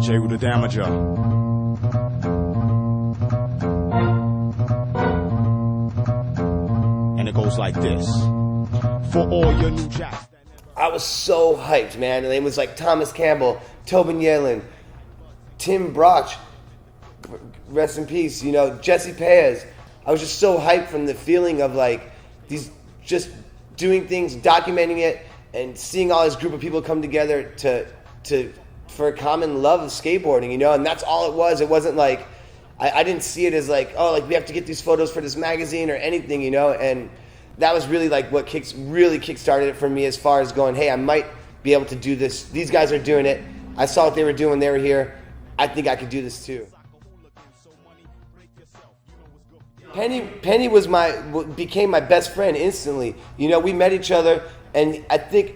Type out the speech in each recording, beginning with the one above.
J with the Damager. And it goes like this. For all your new jacks. I was so hyped, man. And it was like Thomas Campbell, Tobin Yellen, Tim Broch, rest in peace, you know, Jesse Paez. I was just so hyped from the feeling of like these just doing things, documenting it, and seeing all this group of people come together for a common love of skateboarding, you know, and that's all it was. It wasn't like I didn't see it as like, oh, like we have to get these photos for this magazine or anything, you know, and that was really like what really kickstarted it for me as far as going, hey, I might be able to do this. These guys are doing it. I saw what they were doing when they were here. I think I could do this too. Penny became my best friend instantly. You know, we met each other, and I think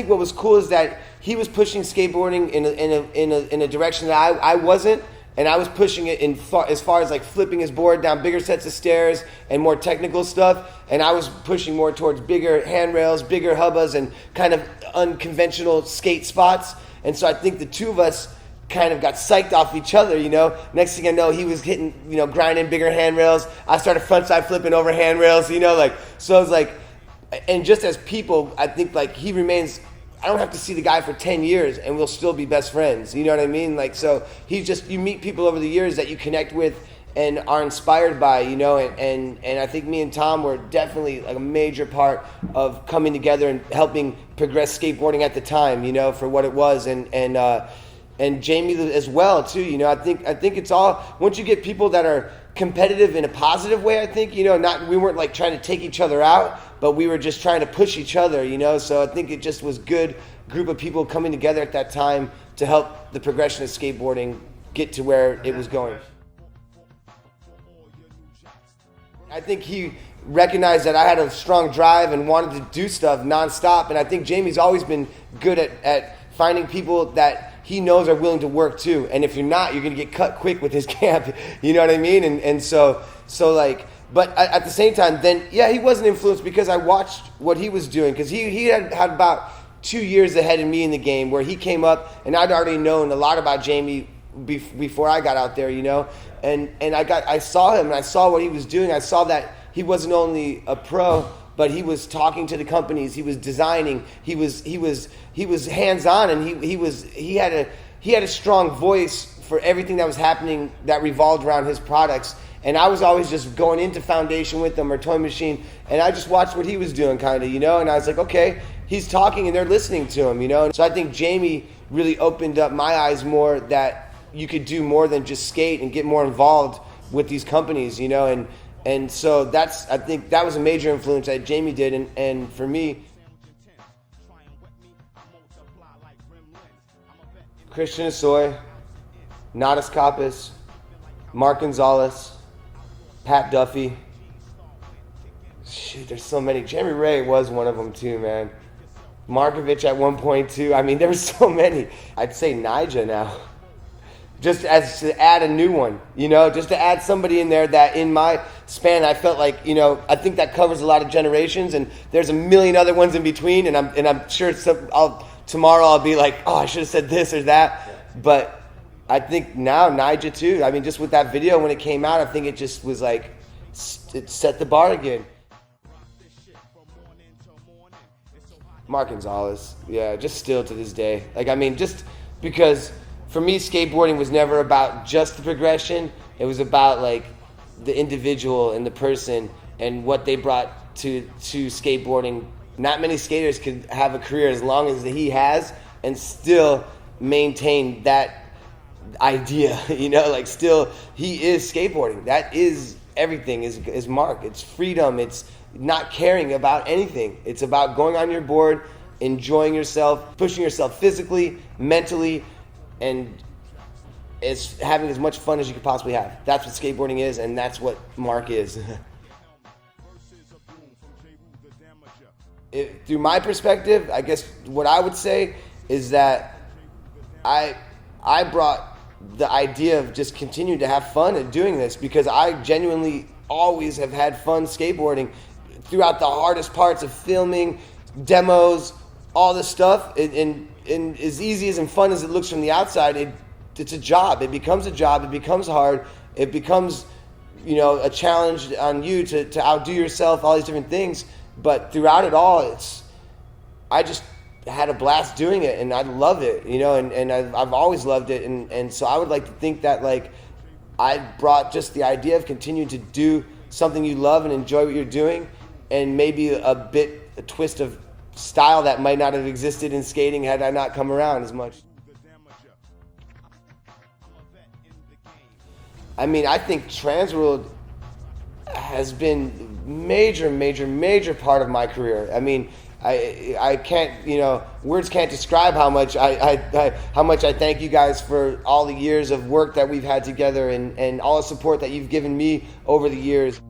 what was cool is that he was pushing skateboarding in a direction that I wasn't, and I was pushing it as far as like flipping his board down bigger sets of stairs and more technical stuff, and I was pushing more towards bigger handrails, bigger hubbas, and kind of unconventional skate spots. And so I think the two of us kind of got psyched off each other, you know. Next thing I know, he was hitting, you know, grinding bigger handrails. I started frontside flipping over handrails, you know, like, so I was like, and just as people, I think like he remains, I don't have to see the guy for 10 years and we'll still be best friends, you know what I mean? Like, so he's just, you meet people over the years that you connect with and are inspired by, you know, and I think me and Tom were definitely like a major part of coming together and helping progress skateboarding at the time, you know, for what it was, and Jamie as well too, you know. I think it's all, once you get people that are competitive in a positive way, I think, you know, we weren't like trying to take each other out, but we were just trying to push each other, you know. So I think it just was good group of people coming together at that time to help the progression of skateboarding get to where it was going. I think he recognized that I had a strong drive and wanted to do stuff nonstop, and I think Jamie's always been good at finding people that he knows are willing to work too. And if you're not, you're going to get cut quick with his camp. You know what I mean? And so like, but at the same time, then, yeah, he wasn't influenced because I watched what he was doing. Because he had about 2 years ahead of me in the game where he came up, and I'd already known a lot about Jamie before I got out there, you know. And I saw him, and I saw what he was doing. I saw that he wasn't only a pro, but he was talking to the companies. He was designing. He was hands-on, and he had a strong voice for everything that was happening that revolved around his products. And I was always just going into Foundation with him or Toy Machine, and I just watched what he was doing, kind of, you know. And I was like, okay, he's talking, and they're listening to him, you know. And so I think Jamie really opened up my eyes more that you could do more than just skate and get more involved with these companies, you know. And so I think that was a major influence that Jamie did, and for me, Christian Asoy, Nadas Kappas, Mark Gonzalez, Pat Duffy. Shoot, there's so many. Jeremy Ray was one of them too, man. Markovich at one point too. I mean, there were so many. I'd say Nija now. Just as to add a new one, you know, just to add somebody in there that in my span, I felt like, you know, I think that covers a lot of generations, and there's a million other ones in between, and I'm sure tomorrow I'll be like, oh, I should have said this or that, but I think now Nija too. I mean, just with that video when it came out, I think it just was like, it set the bar again. Mark Gonzalez, yeah, just still to this day. Like, I mean, just because for me, skateboarding was never about just the progression. It was about like the individual and the person and what they brought to skateboarding. Not many skaters could have a career as long as he has and still maintain that idea, you know, like still he is skateboarding. That is everything, is Mark. It's freedom. It's not caring about anything. It's about going on your board, enjoying yourself, pushing yourself physically, mentally, and having as much fun as you could possibly have. That's what skateboarding is, and that's what Mark is. Through my perspective, I guess what I would say is that I brought the idea of just continuing to have fun and doing this, because I genuinely always have had fun skateboarding throughout the hardest parts of filming, demos, all this stuff. And as easy as and fun as it looks from the outside, it's a job. It becomes a job. It becomes hard. It becomes, you know, a challenge on you to outdo yourself, all these different things. But throughout it all, I just had a blast doing it, and I love it, you know, and I've always loved it. And so I would like to think that, like, I brought just the idea of continuing to do something you love and enjoy what you're doing, and maybe a twist of style that might not have existed in skating had I not come around as much. I mean, I think TransWorld has been major part of my career. I mean, I can't, you know, words can't describe how much I thank you guys for all the years of work that we've had together, and all the support that you've given me over the years.